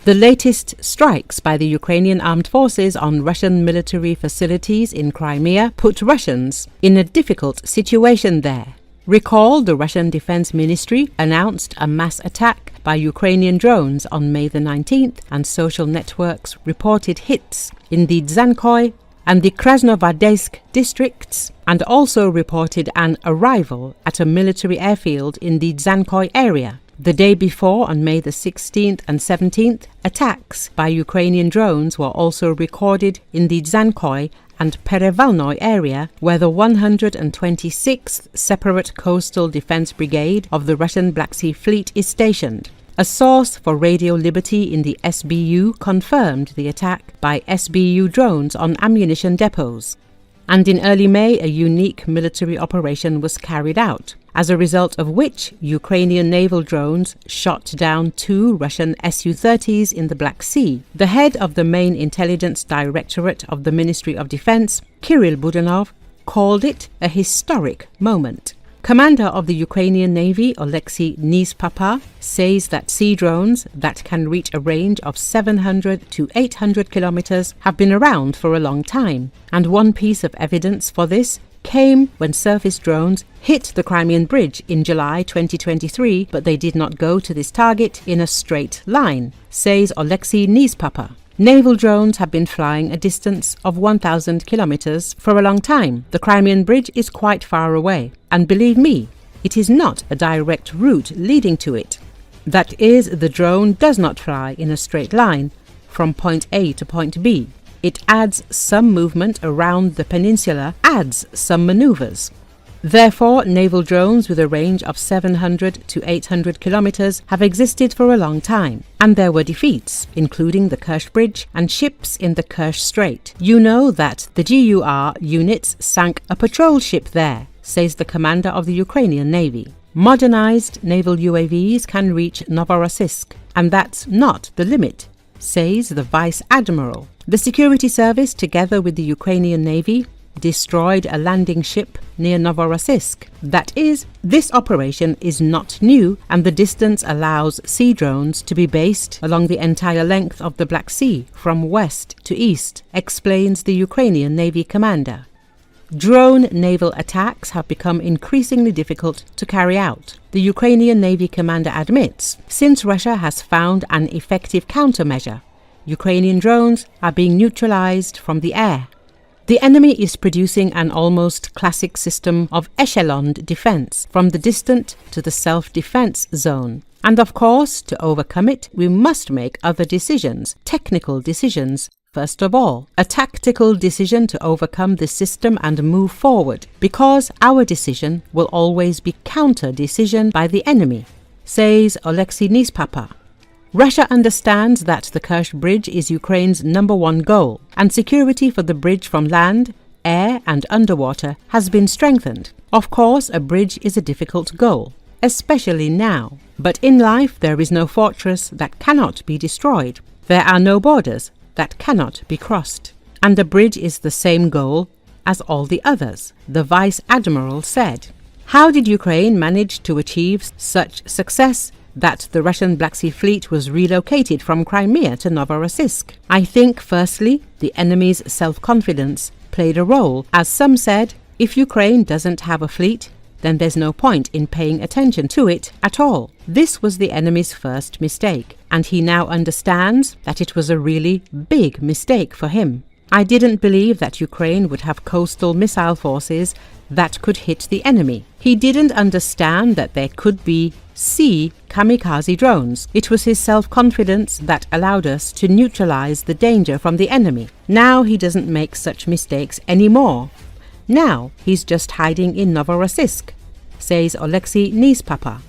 The latest strikes by the Ukrainian Armed Forces on Russian military facilities in Crimea put Russians in a difficult situation there. Recall the Russian Defense Ministry announced a mass attack by Ukrainian drones on May the 19th, and social networks reported hits in the Dzhankoy and the Krasnogvardeysk districts, and also reported an arrival at a military airfield in the Dzhankoy area. The day before, on May the 16th and 17th, attacks by Ukrainian drones were also recorded in the Dzhankoy and Perevalnoye area, where the 126th Separate Coastal Defense Brigade of the Russian Black Sea Fleet is stationed. A source for Radio Liberty in the SBU confirmed the attack by SBU drones on ammunition depots. And in early May, a unique military operation was carried out, as a result of which Ukrainian naval drones shot down 2 Russian Su-30s in the Black Sea. The head of the Main Intelligence Directorate of the Ministry of Defense, Kirill Budanov, called it a historic moment. Commander of the Ukrainian Navy, Oleksiy Nizpapa, says that sea drones that can reach a range of 700 to 800 kilometers have been around for a long time, and one piece of evidence for this came when surface drones hit the Crimean Bridge in July 2023, but they did not go to this target in a straight line, says Oleksiy Nizpapa. Naval drones have been flying a distance of 1,000 kilometers for a long time. The Crimean Bridge is quite far away, and believe me, it is not a direct route leading to it. That is, the drone does not fly in a straight line from point A to point B. It adds some movement around the peninsula, adds some maneuvers. Therefore, naval drones with a range of 700 to 800 kilometers have existed for a long time, and there were defeats, including the Kerch Bridge and ships in the Kerch Strait. You know that the GUR units sank a patrol ship there, says the commander of the Ukrainian Navy. Modernized naval UAVs can reach Novorossiysk, and that's not the limit, says the Vice Admiral. The security service, together with the Ukrainian Navy, destroyed a landing ship near Novorossiysk. That is, this operation is not new, and the distance allows sea drones to be based along the entire length of the Black Sea from west to east, explains the Ukrainian Navy commander. Drone naval attacks have become increasingly difficult to carry out, the Ukrainian Navy commander admits, since Russia has found an effective countermeasure. Ukrainian drones are being neutralized from the air. The enemy is producing an almost classic system of echeloned defense from the distant to the self-defense zone. And of course, to overcome it, we must make other decisions, technical decisions. First of all, a tactical decision to overcome this system and move forward, because our decision will always be counter-decision by the enemy, says Oleksiy Nizpapa. Russia understands that the Kerch Bridge is Ukraine's #1 goal, and security for the bridge from land, air and underwater has been strengthened. Of course, a bridge is a difficult goal, especially now. But in life there is no fortress that cannot be destroyed. There are no borders that cannot be crossed. And the bridge is the same goal as all the others, the Vice Admiral said. How did Ukraine manage to achieve such success that the Russian Black Sea Fleet was relocated from Crimea to Novorossiysk? I think, firstly, the enemy's self-confidence played a role. As some said, if Ukraine doesn't have a fleet, then there's no point in paying attention to it at all. This was the enemy's first mistake, and he now understands that it was a really big mistake for him. I didn't believe that Ukraine would have coastal missile forces that could hit the enemy. He didn't understand that there could be sea kamikaze drones. It was his self-confidence that allowed us to neutralize the danger from the enemy. Now he doesn't make such mistakes anymore. Now he's just hiding in Novorossiysk, says Oleksiy Nizpapa.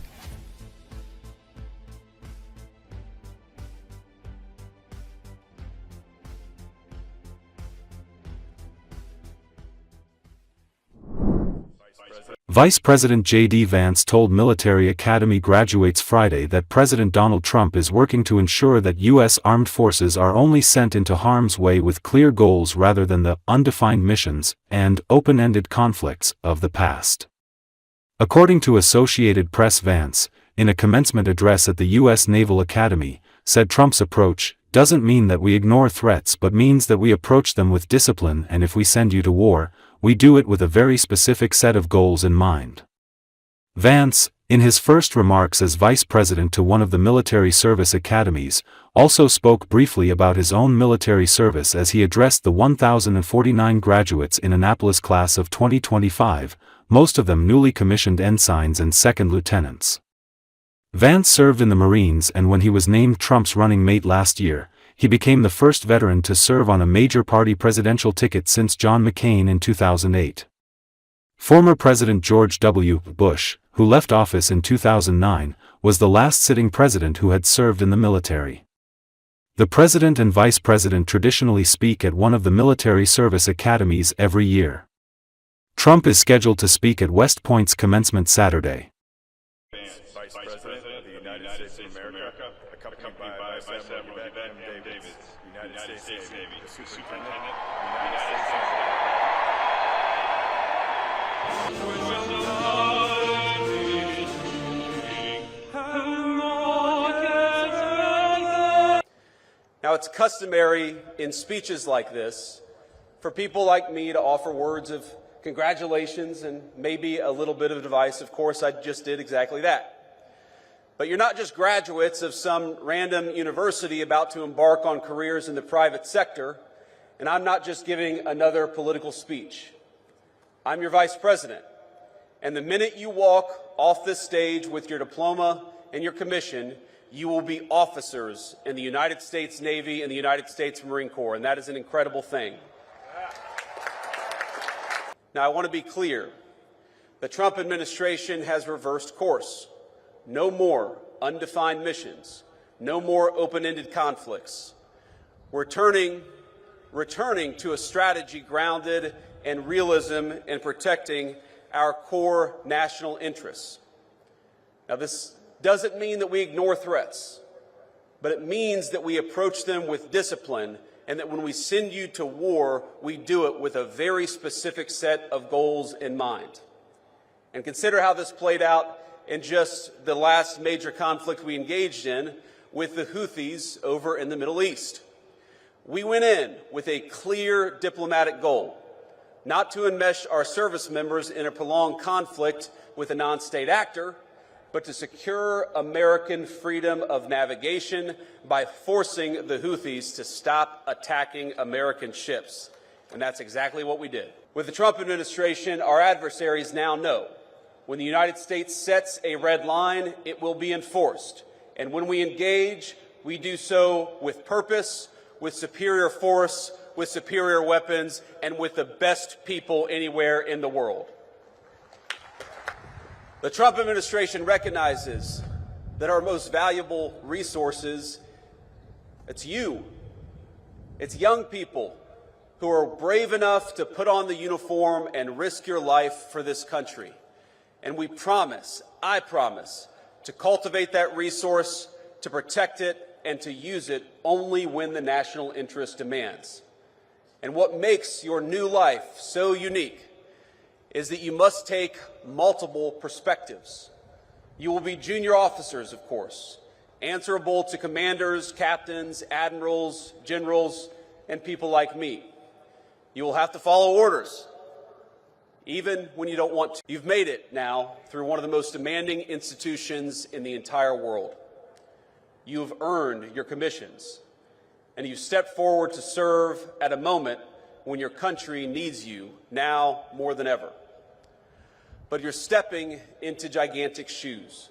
Vice President J.D. Vance told military academy graduates Friday that President Donald Trump is working to ensure that U.S. armed forces are only sent into harm's way with clear goals rather than the undefined missions and open-ended conflicts of the past. According to Associated Press, Vance, in a commencement address at the U.S. Naval Academy, said Trump's approach doesn't mean that we ignore threats but means that we approach them with discipline, and if we send you to war, we do it with a very specific set of goals in mind. Vance, in his first remarks as vice president to one of the military service academies, also spoke briefly about his own military service as he addressed the 1,049 graduates in Annapolis class of 2025, most of them newly commissioned ensigns and second lieutenants. Vance served in the Marines, and when he was named Trump's running mate last year, he became the first veteran to serve on a major party presidential ticket since John McCain in 2008. Former President George W. Bush, who left office in 2009, was the last sitting president who had served in the military. The president and vice president traditionally speak at one of the military service academies every year. Trump is scheduled to speak at West Point's commencement Saturday. Vice President of the United States of America, accompanied by Samuel Davis, United States Navy, Superintendent, United States Navy. Now, it's customary in speeches like this for people like me to offer words of congratulations and maybe a little bit of advice. Of course, I just did exactly that. But you're not just graduates of some random university about to embark on careers in the private sector, and I'm not just giving another political speech. I'm your vice president, and the minute you walk off this stage with your diploma and your commission, you will be officers in the United States Navy and the United States Marine Corps, and that is an incredible thing. Now, I want to be clear. The Trump administration has reversed course. No more undefined missions. No more open-ended conflicts. We're returning to a strategy grounded in realism and protecting our core national interests. Now, this doesn't mean that we ignore threats, but it means that we approach them with discipline, and that when we send you to war, we do it with a very specific set of goals in mind. And consider how this played out in just the last major conflict we engaged in with the Houthis over in the Middle East. We went in with a clear diplomatic goal, not to enmesh our service members in a prolonged conflict with a non-state actor, but to secure American freedom of navigation by forcing the Houthis to stop attacking American ships. And that's exactly what we did. With the Trump administration, our adversaries now know when the United States sets a red line, it will be enforced. And when we engage, we do so with purpose, with superior force, with superior weapons, and with the best people anywhere in the world. The Trump administration recognizes that our most valuable resources, it's you. It's young people who are brave enough to put on the uniform and risk your life for this country. And we promise, I promise, to cultivate that resource, to protect it, and to use it only when the national interest demands. And what makes your new life so unique is that you must take multiple perspectives. You will be junior officers, of course, answerable to commanders, captains, admirals, generals, and people like me. You will have to follow orders, even when you don't want to. You've made it now through one of the most demanding institutions in the entire world. You have earned your commissions, and you've stepped forward to serve at a moment when your country needs you now more than ever. But you're stepping into gigantic shoes,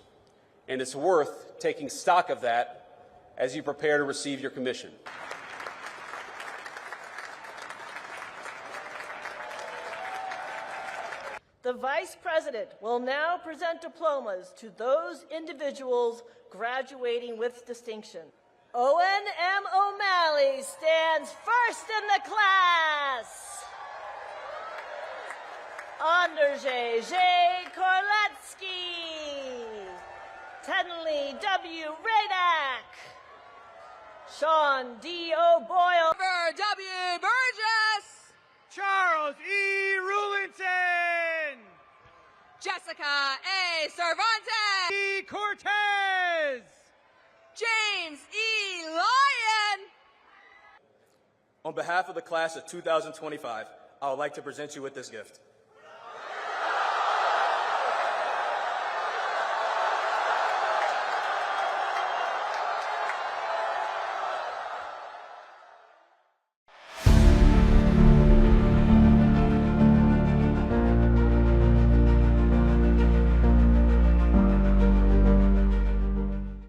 and it's worth taking stock of that as you prepare to receive your commission. The Vice President will now present diplomas to those individuals graduating with distinction. Owen M. O'Malley stands first in the class. Andrzej J. Korletsky, Tenley W. Radak, Sean D. O'Boyle, W. Burgess, Charles E. Rulington, Jessica A. Cervantes, E. Cortez, James E. On behalf of the class of 2025, I would like to present you with this gift.